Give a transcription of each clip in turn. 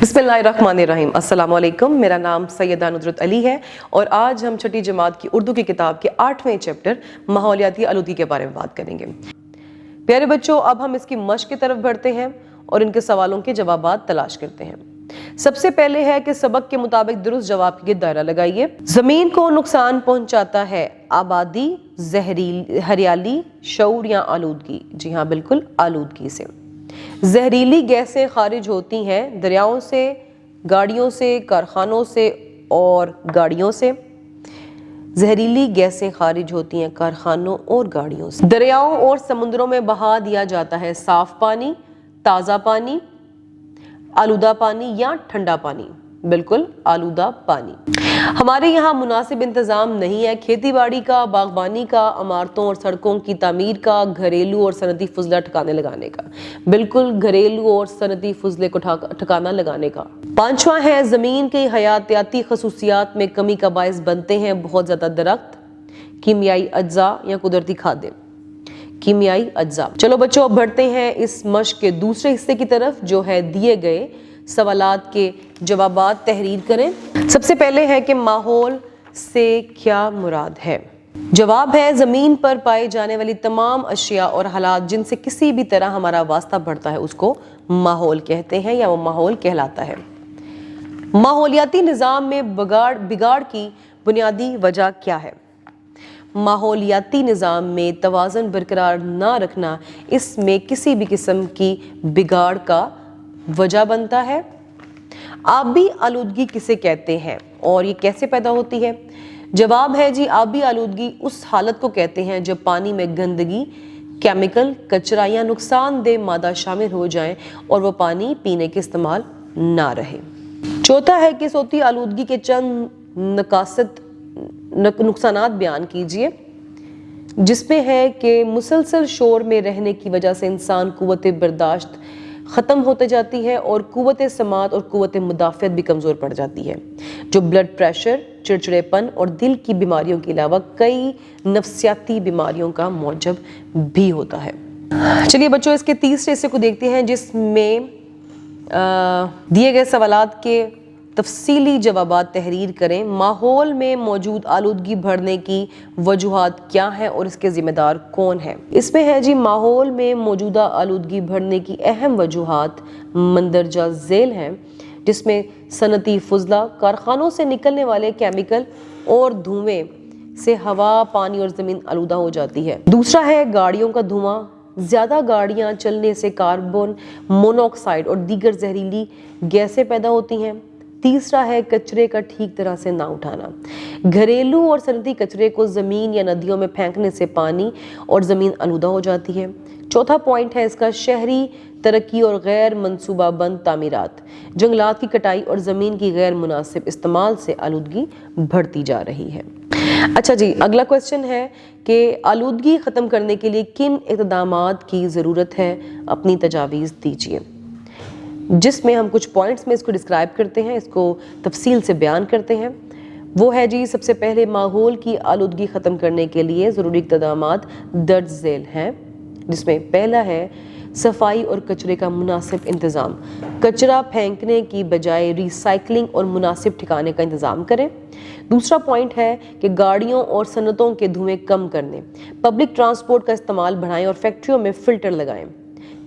बिस्मिल्लाहिर्रहमानिर्रहीम। अस्सलाम वालेकुम। मेरा नाम सैयदा नुसरत अली है और आज हम छठी जमात की उर्दू की किताब के 8वें चैप्टर माहौलियाती आलूगी के बारे में बात करेंगे। प्यारे बच्चों, अब हम इसकी मश्क की तरफ बढ़ते हैं और इनके सवालों के जवाबात तलाश करते हैं। सबसे पहले है कि सबक के मुताबिक दुरुस्त जवाब के दायरा लगाइए। जमीन को नुकसान पहुंचाता है आबादी, जहरीली, हरियाली, शऊर या आलूदगी। जी हाँ, बिल्कुल आलूदगी से। जहरीली गैसें खारिज होती हैं दरियाओं से, गाड़ियों से, कारखानों से और गाड़ियों से। जहरीली गैसें खारिज होती हैं कारखानों और गाड़ियों से। दरियाओं और समुद्रों में बहा दिया जाता है साफ पानी, ताज़ा पानी, आलूदा पानी या ठंडा पानी। बिल्कुल आलूदा पानी। हमारे यहाँ मुनासिब इंतज़ाम नहीं है खेती बाड़ी का, बागबानी का, इमारतों और सड़कों की तामीर का, घरेलू और सनती फजला ठिकाने लगाने का। बिल्कुल घरेलू और सनती फजले को ठिकाना लगाने का। पांचवा है ज़मीन की हयातियाती खसूसियात में कमी का बायस बनते हैं बहुत ज़्यादा दरख्त, कीमियाई अज्जा या कुदरती खाद्य। कीमियाई अज्जा। चलो बच्चों, अब बढ़ते हैं इस मश्क के दूसरे हिस्से की तरफ, जो है दिए गए सवालात के जवाबात तहरीर करें। सबसे पहले है कि माहौल से क्या मुराद है। जवाब है ज़मीन पर पाए जाने वाली तमाम अशिया और हालात जिनसे किसी भी तरह हमारा वास्ता बढ़ता है उसको माहौल कहते हैं या वो माहौल कहलाता है। माहौलियाती निज़ाम में बिगाड़ की बुनियादी वजह क्या है। माहौलियाती निज़ाम में तवाज़ुन बरकरार ना रखना इसमें किसी भी किस्म की बिगाड़ का वजह बनता है। आबी आलूदगी किसे कहते हैं और ये कैसे पैदा होती है। जवाब है जी, आबी आलूदगी उस हालत को कहते हैं जब पानी में गंदगी, केमिकल, कचरा या नुकसानदेह मादा शामिल हो जाएं और वो पानी पीने के इस्तेमाल ना रहे। चौथा है कि सोती आलूदगी के चंद नुकसानात बयान कीजिए, जिसमें है कि मुसलसल शोर में रहने की वजह से इंसान कुव्वत बर्दाश्त ख़त्म होते जाती है और कुव्वत समात और कुव्वत मुदाफ़त भी कमज़ोर पड़ जाती है, जो ब्लड प्रेशर, चिड़चिड़ेपन और दिल की बीमारियों के अलावा कई नफ्सियाती बीमारियों का मौजब भी होता है। चलिए बच्चों, इसके तीसरे हिस्से को देखते हैं, जिसमें दिए गए सवालात के तफसीली जवाबात तहरीर करें। माहौल में मौजूद आलूदगी बढ़ने की वजूहात क्या हैं और इसके ज़िम्मेदार कौन है। इसमें है जी, माहौल में मौजूदा आलूदगी बढ़ने की अहम वजूहात मंदरजा झेल हैं, जिसमें सनती फजला, कारखानों से निकलने वाले केमिकल और धुएं से हवा, पानी और ज़मीन आलूदा हो जाती है। दूसरा है गाड़ियों का धुआं। ज़्यादा गाड़ियाँ चलने से कार्बन मोनोऑक्साइड और दीगर जहरीली गैसें पैदा होती हैं। तीसरा है कचरे का ठीक तरह से ना उठाना। घरेलू और सनती कचरे को ज़मीन या नदियों में फेंकने से पानी और ज़मीन आलूदा हो जाती है। चौथा पॉइंट है इसका शहरी तरक्की और गैर मनसूबाबंद तामीरात। जंगलात की कटाई और ज़मीन की गैर मुनासिब इस्तेमाल से आलूदगी बढ़ती जा रही है। अच्छा जी, अगला क्वेश्चन है कि आलूदगी ख़त्म करने के लिए किन इक़दामात की ज़रूरत है, अपनी तजावीज़ दीजिए। जिसमें हम कुछ पॉइंट्स में इसको डिस्क्राइब करते हैं, इसको तफसील से बयान करते हैं। वो है जी, सबसे पहले माहौल की आलूदगी ख़त्म करने के लिए ज़रूरी इक़दामात दर्ज झेल हैं, जिसमें पहला है सफाई और कचरे का मुनासिब इंतज़ाम। कचरा फेंकने की बजाय रिसाइकलिंग और मुनासिब ठिकाने का इंतज़ाम करें। दूसरा पॉइंट है कि गाड़ियों और सनतों के धुएँ कम करने, पब्लिक ट्रांसपोर्ट का इस्तेमाल बढ़ाएं और फैक्ट्रियों में फ़िल्टर लगाएं।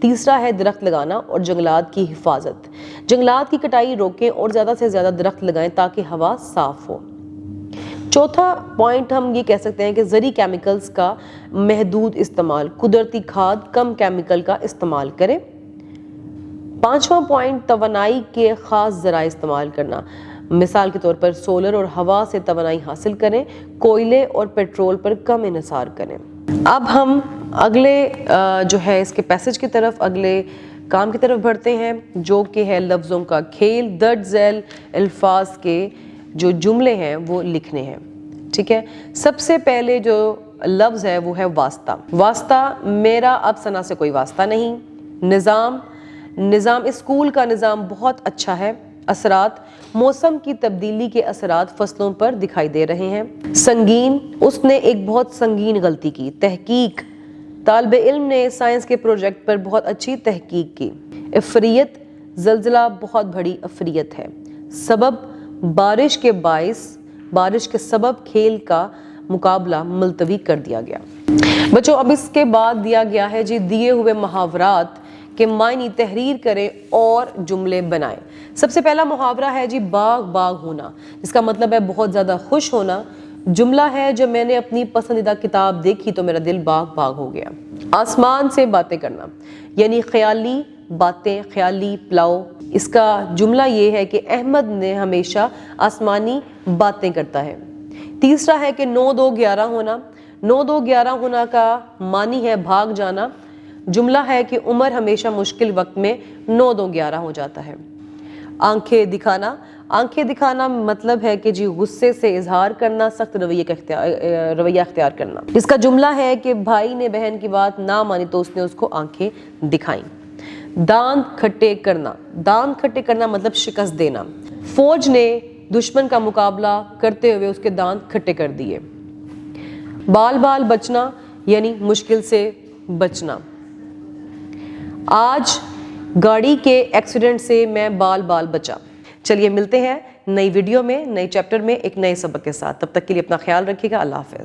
तीसरा है दरख्त लगाना और जंगलात की हिफाजत। जंगलात की कटाई रोकें और ज़्यादा से ज़्यादा दरख्त लगाएं ताकि हवा साफ़ हो। चौथा पॉइंट हम ये कह सकते हैं कि ज़री केमिकल्स का महदूद इस्तेमाल, कुदरती खाद, कम केमिकल का इस्तेमाल करें। पांचवा पॉइंट तवानाई के ख़ास ज़राए इस्तेमाल करना, मिसाल के तौर पर सोलर और हवा से तवानाई हासिल करें, कोयले और पेट्रोल पर कम इन्हिसार करें। अब हम अगले जो है इसके पैसेज की तरफ, अगले काम की तरफ बढ़ते हैं, जो कि है लफ्ज़ों का खेल। दर्ज झेल अल्फाज के जो जुमले हैं वो लिखने हैं। ठीक है, सबसे पहले जो लफ्ज़ है वो है वास्ता। वास्ता, मेरा अब सना से कोई वास्ता नहीं। निज़ाम, स्कूल का निज़ाम बहुत अच्छा है। असरात, मौसम की तब्दीली के असरात फसलों पर दिखाई दे रहे हैं। संगीन, उसने एक बहुत संगीन गलती की। तहकीक, तालिब इल्म ने साइंस के प्रोजेक्ट पर बहुत अच्छी तहकीक की। इफ़रियत, زلزلہ بہت بڑی افریت ہے، سبب بارش کے سبب کھیل کا مقابلہ ملتوی کر دیا گیا۔ بچوں اب اس کے بعد دیا گیا ہے جی دیے ہوئے محاورات کے معنی تحریر کریں اور جملے بنائیں۔ سب سے پہلا محاورہ ہے جی باغ باغ ہونا، جس کا مطلب ہے بہت زیادہ خوش ہونا۔ جملہ ہے جب میں نے اپنی پسندیدہ کتاب دیکھی تو میرا دل باغ باغ ہو گیا۔ آسمان سے باتیں کرنا یعنی خیالی باتیں، خیالی پلاؤ۔ اس کا جملہ یہ ہے کہ احمد نے ہمیشہ آسمانی باتیں کرتا ہے۔ تیسرا ہے کہ 9-2-11 ہونا۔ 9-2-11 ہونا کا معنی ہے بھاگ جانا۔ جملہ ہے کہ عمر ہمیشہ مشکل وقت میں 9-2-11 ہو جاتا ہے۔ آنکھیں دکھانا، آنکھیں دکھانا مطلب ہے کہ جی غصے سے اظہار کرنا، سخت رویہ اختیار کرنا۔ اس کا جملہ ہے کہ بھائی نے بہن کی بات نہ مانی تو اس نے اس کو آنکھیں دکھائیں۔ دانت کھٹے کرنا، دانت کھٹے کرنا مطلب شکست دینا۔ فوج نے دشمن کا مقابلہ کرتے ہوئے اس کے دانت کھٹے کر دیے۔ بال بال بچنا یعنی مشکل سے بچنا۔ آج گاڑی کے ایکسیڈنٹ سے میں بال بال بچا۔ چلیے ملتے ہیں نئی ویڈیو میں، نئی چیپٹر میں، ایک نئے سبق کے ساتھ۔ تب تک کے لیے اپنا خیال رکھیے گا۔ اللہ حافظ۔